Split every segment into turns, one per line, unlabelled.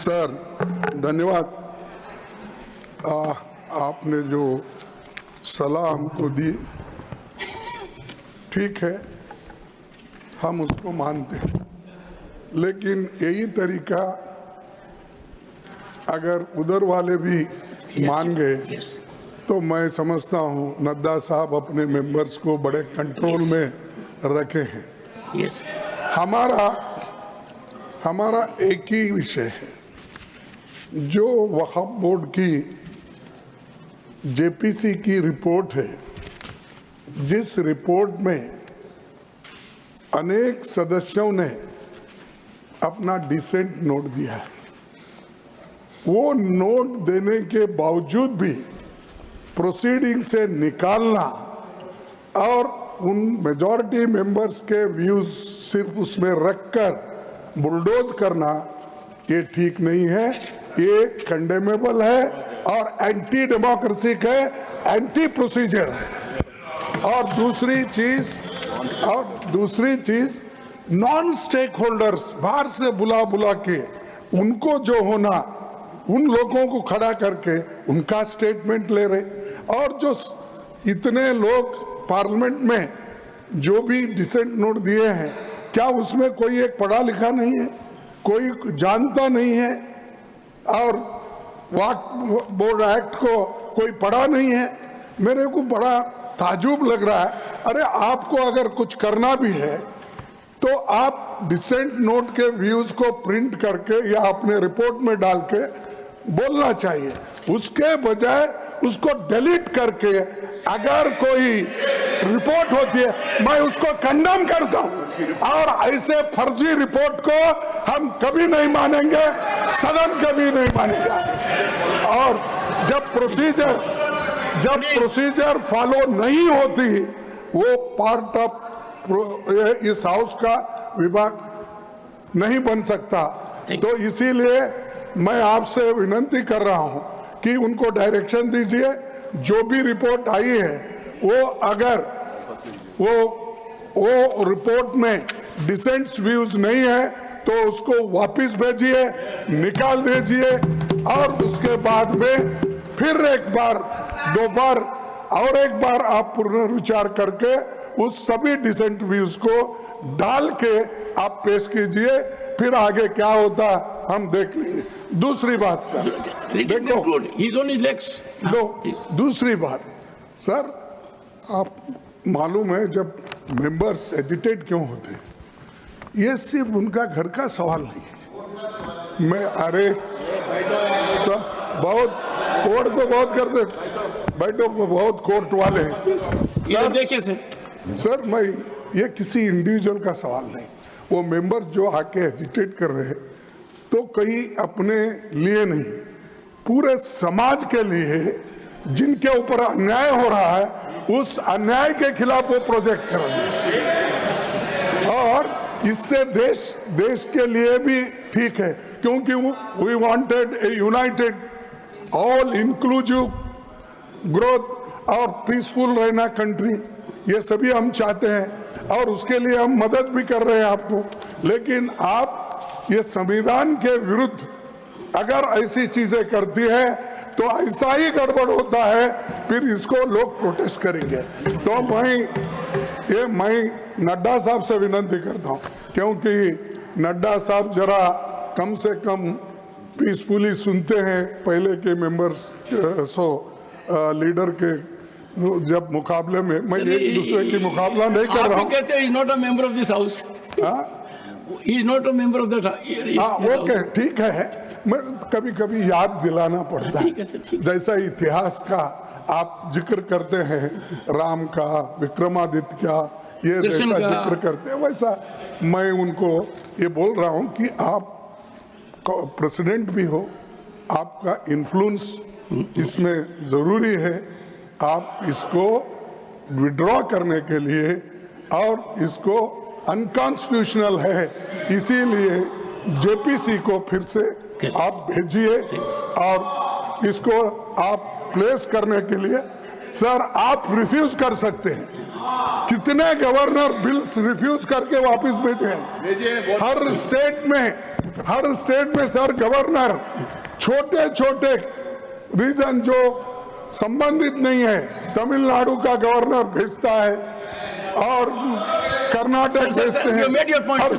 Sir धन्यवाद। आपने जो सलाह हमको दी ठीक है, हम उसको मानते हैं, लेकिन यही तरीका अगर उधर वाले भी मान गए तो मैं समझता हूँ नड्डा साहब अपने मेंबर्स को बड़े कंट्रोल में रखे हैं। हमारा एक ही विषय है, जो वक्फ बोर्ड की जेपीसी की रिपोर्ट है, जिस रिपोर्ट में अनेक सदस्यों ने अपना डिसेंट नोट दिया है, वो नोट देने के बावजूद भी प्रोसीडिंग से निकालना और उन मेजॉरिटी मेंबर्स के व्यूज सिर्फ उसमें रखकर बुलडोज करना, ये ठीक नहीं है, ये कंडेमेबल है और एंटी डेमोक्रेसिक है, एंटी प्रोसीजर है। और दूसरी चीज नॉन स्टेक होल्डर्स बाहर से बुला के उनको जो होना, उन लोगों को खड़ा करके उनका स्टेटमेंट ले रहे, और जो इतने लोग पार्लियामेंट में जो भी डिसेंट नोट दिए हैं, क्या उसमें कोई एक पढ़ा लिखा नहीं है, कोई जानता नहीं है, और वक्फ बोर्ड एक्ट को कोई पढ़ा नहीं है? मेरे को बड़ा ताजुब लग रहा है। अरे आपको अगर कुछ करना भी है तो आप डिसेंट नोट के व्यूज को प्रिंट करके या अपने रिपोर्ट में डाल के बोलना चाहिए, उसके बजाय उसको डिलीट करके अगर कोई रिपोर्ट होती है मैं उसको कंडेम करता हूं, और ऐसे फर्जी रिपोर्ट को हम कभी नहीं मानेंगे, सदन कभी नहीं मानेगा। और जब प्रोसीजर फॉलो नहीं होती, वो पार्ट ऑफ इस हाउस का विभाग नहीं बन सकता। तो इसीलिए मैं आपसे विनती कर रहा हूं कि उनको डायरेक्शन दीजिए, जो भी रिपोर्ट आई है वो अगर वो रिपोर्ट में डिसेंट व्यूज नहीं है तो उसको वापस भेजिए, निकाल दीजिए, और उसके बाद में फिर एक बार, दो बार और एक बार आप पुनर्विचार करके उस सभी डिसेंट व्यूज को डाल के आप पेश कीजिए, फिर आगे क्या होता हम देख लेंगे। दूसरी बात सर, देखो दूसरी बात सर, आप मालूम है जब मेंबर्स एजिटेट क्यों होते, ये सिर्फ उनका घर का सवाल नहीं है। मैं अरे तो बहुत कोर्ट को बहुत करते, बैठो बहुत कोर्ट वाले हैं।
देखिए
सर मैं ये किसी इंडिविजुअल का सवाल नहीं, वो मेंबर्स जो आके एजिटेट कर रहे हैं तो कहीं अपने लिए नहीं, पूरे समाज के लिए, जिनके ऊपर अन्याय हो रहा है उस अन्याय के खिलाफ वो प्रोजेक्ट कर रहे हैं, और इससे देश के लिए भी ठीक है, क्योंकि we wanted a united all inclusive growth और पीसफुल रहना कंट्री, ये सभी हम चाहते हैं और उसके लिए हम मदद भी कर रहे हैं आपको। लेकिन आप ये संविधान के विरुद्ध अगर ऐसी चीजें करती है तो ऐसा ही गड़बड़ होता है, फिर इसको लोग प्रोटेस्ट करेंगे। तो मैं नड्डा साहब से विनती करता हूं, क्योंकि नड्डा साहब जरा कम से कम पीसफुली सुनते हैं, पहले के मेंबर्स लीडर के जब मुकाबले में, मैं एक दूसरे की मुकाबला नहीं कर रहा हूँ।
कहते हैं not a member of this house, is not a member of that.
Okay ठीक है, मैं कभी कभी याद दिलाना पड़ता है, जैसा इतिहास का आप जिक्र करते हैं, राम का, विक्रमादित्य का, ये जैसा जिक्र करते हैं, वैसा मैं उनको ये बोल रहा हूँ कि आप प्रेसिडेंट भी हो, आपका इन्फ्लुएंस इसमें जरूरी है, आप इसको विड्रॉ करने के लिए, और इसको अनकॉन्स्टिट्यूशनल है, इसीलिए जेपीसी को फिर से आप भेजिए और इसको आप प्लेस करने के लिए। सर आप रिफ्यूज कर सकते हैं, कितने गवर्नर बिल्स रिफ्यूज करके वापस भेजे हैं, हर स्टेट में हर स्टेट में सर गवर्नर छोटे छोटे रीजन जो संबंधित नहीं है, तमिलनाडु का गवर्नर भेजता है और कर्नाटक
Sir,
भेजते
you made your point,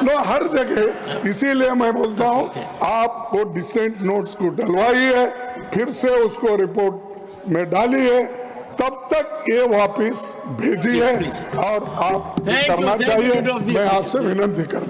हैं, हर जगह। इसीलिए मैं बोलता हूँ आप वो डिसेंट नोट्स को डलवाइए, फिर से उसको रिपोर्ट में डालिए, तब तक ये वापस भेजिए और आप
Thank you,
करना
thank you,
चाहिए।
Leader of the
मैं
Opposition.
आपसे विनती करता हूं।